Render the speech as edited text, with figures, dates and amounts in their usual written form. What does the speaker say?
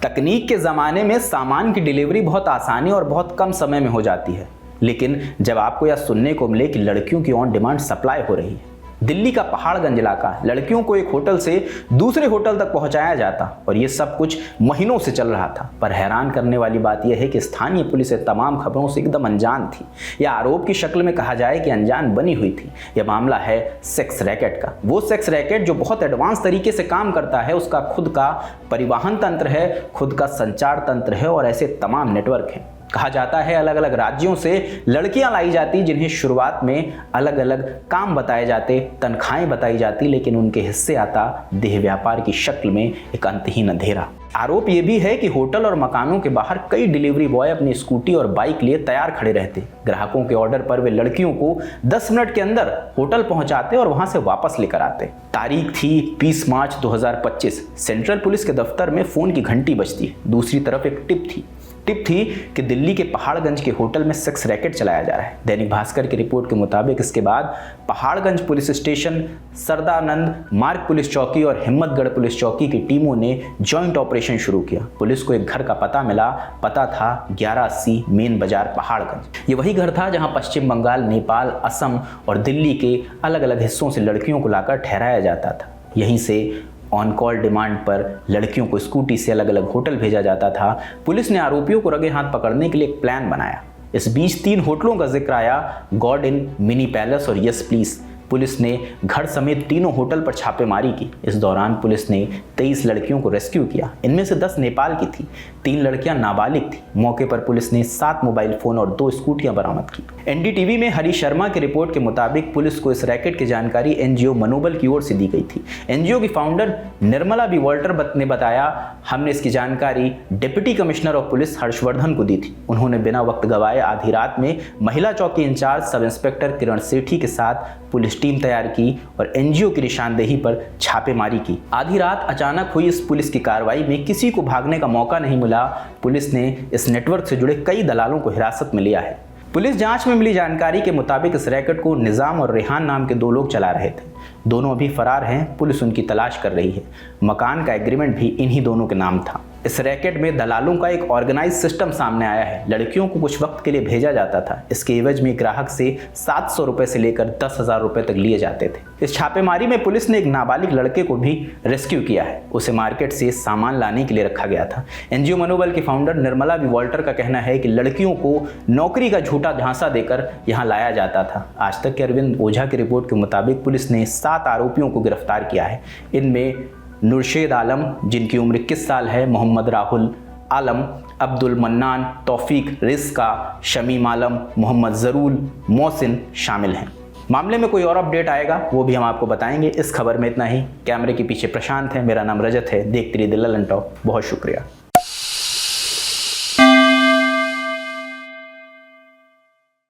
तकनीक के ज़माने में सामान की डिलीवरी बहुत आसानी और बहुत कम समय में हो जाती है, लेकिन जब आपको यह सुनने को मिले कि लड़कियों की ऑन डिमांड सप्लाई हो रही है। दिल्ली का पहाड़गंज इलाका, लड़कियों को एक होटल से दूसरे होटल तक पहुंचाया जाता और ये सब कुछ महीनों से चल रहा था। पर हैरान करने वाली बात यह है कि स्थानीय पुलिस तमाम खबरों से एकदम अनजान थी, या आरोप की शक्ल में कहा जाए कि अनजान बनी हुई थी। यह मामला है सेक्स रैकेट का। वो सेक्स रैकेट जो बहुत एडवांस तरीके से काम करता है, उसका खुद का परिवहन तंत्र है, खुद का संचार तंत्र है और ऐसे तमाम नेटवर्क हैं। कहा जाता है अलग अलग राज्यों से लड़कियां लाई जाती जिन्हें शुरुआत में अलग अलग काम बताए जाते, तनख्वाहें बताई जाती, लेकिन उनके हिस्से आता देह व्यापार की शक्ल में एक अंतहीन अंधेरा। आरोप ये भी है कि होटल और मकानों के बाहर कई डिलीवरी बॉय अपनी स्कूटी और बाइक लिए तैयार खड़े रहते। ग्राहकों के ऑर्डर पर वे लड़कियों को 10 मिनट के अंदर होटल पहुंचाते और वहां से वापस लेकर आते। तारीख थी 20 मार्च 2025। सेंट्रल पुलिस के दफ्तर में फोन की घंटी बजती है। दूसरी तरफ एक टिप थी कि दिल्ली के पहाड़गंज के होटल में सेक्स रैकेट चलाया जा रहा है। दैनिक भास्कर की रिपोर्ट के मुताबिक इसके बाद पहाड़गंज पुलिस स्टेशन, सरदानंद मार्ग पुलिस चौकी और हिम्मतगढ़ पुलिस चौकी की टीमों ने जॉइंट ऑपरेशन शुरू किया। पुलिस को एक घर का पता मिला। पता था 1180 मेन बाजार पहाड़गंज। ये वही घर था जहां पश्चिम बंगाल, नेपाल, असम और दिल्ली के अलग अलग हिस्सों से लड़कियों को लाकर ठहराया जाता था। यहीं से ऑन कॉल डिमांड पर लड़कियों को स्कूटी से अलग अलग होटल भेजा जाता था। पुलिस ने आरोपियों को रंगे हाथ पकड़ने के लिए एक प्लान बनाया। इस बीच 3 होटलों का जिक्र आया, गॉड इन, मिनी पैलेस और यस प्लीज। पुलिस ने घर समेत तीनों होटल पर छापेमारी की। इस दौरान पुलिस ने 23 लड़कियों को रेस्क्यू किया। इनमें से 10 नेपाल की थी, 3 लड़कियां नाबालिग थी। मौके पर पुलिस ने 7 मोबाइल फोन और 2 स्कूटियां बरामद की। एनडीटीवी में हरीश शर्मा की रिपोर्ट के मुताबिक पुलिस को इस रैकेट की जानकारी एनजीओ मनोबल की ओर से दी गई थी। एनजीओ की फाउंडर निर्मला बी वॉल्टर ने बताया, हमने इसकी जानकारी deputy commissioner of police Harshvardhan को दी थी। उन्होंने बिना वक्त गवाए आधी रात में महिला चौकी इंचार्ज सब इंस्पेक्टर किरण सेठी के साथ पुलिस टीम तैयार की और एनजीओ की निशानदेही पर छापेमारी की। आधी रात अचानक हुई इस पुलिस की कार्रवाई में किसी को भागने का मौका नहीं मिला। पुलिस ने इस नेटवर्क से जुड़े कई दलालों को हिरासत में लिया है। पुलिस जांच में मिली जानकारी के मुताबिक इस रैकेट को निजाम और रेहान नाम के 2 लोग चला रहे थे। दोनों अभी फरार हैं। पुलिस उनकी तलाश कर रही है। मकान का एग्रीमेंट भी इन्हीं दोनों के नाम था। इस रैकेट में दलालों का एक ऑर्गेनाइज सिस्टम सामने आया है। लड़कियों को कुछ वक्त के लिए भेजा जाता था। इसके एवज में ग्राहक से 700 रुपए से लेकर 10,000 रुपए तक लिए जाते थे। इस छापेमारी में पुलिस ने एक नाबालिग लड़के को भी रेस्क्यू किया है। उसे मार्केट से सामान लाने के लिए रखा गया था। एनजीओ मनोबल की फाउंडर निर्मला बी वॉल्टर का कहना है कि लड़कियों को नौकरी का झूठा झांसा देकर यहाँ लाया जाता था। आज तक के अरविंद ओझा की रिपोर्ट के मुताबिक पुलिस ने 7 आरोपियों को गिरफ्तार किया है। इनमें नुरशेद आलम, जिनकी उम्र 21 साल है, मोहम्मद राहुल आलम, अब्दुल मन्नान, तौफीक रिस्का, शमीम आलम, मोहम्मद जरूल, मोहसिन शामिल हैं। मामले में कोई और अपडेट आएगा वो भी हम आपको बताएंगे। इस खबर में इतना ही। कैमरे के पीछे प्रशांत है, मेरा नाम रजत है। देखते रहिए दिल्ली लंटॉप। बहुत शुक्रिया।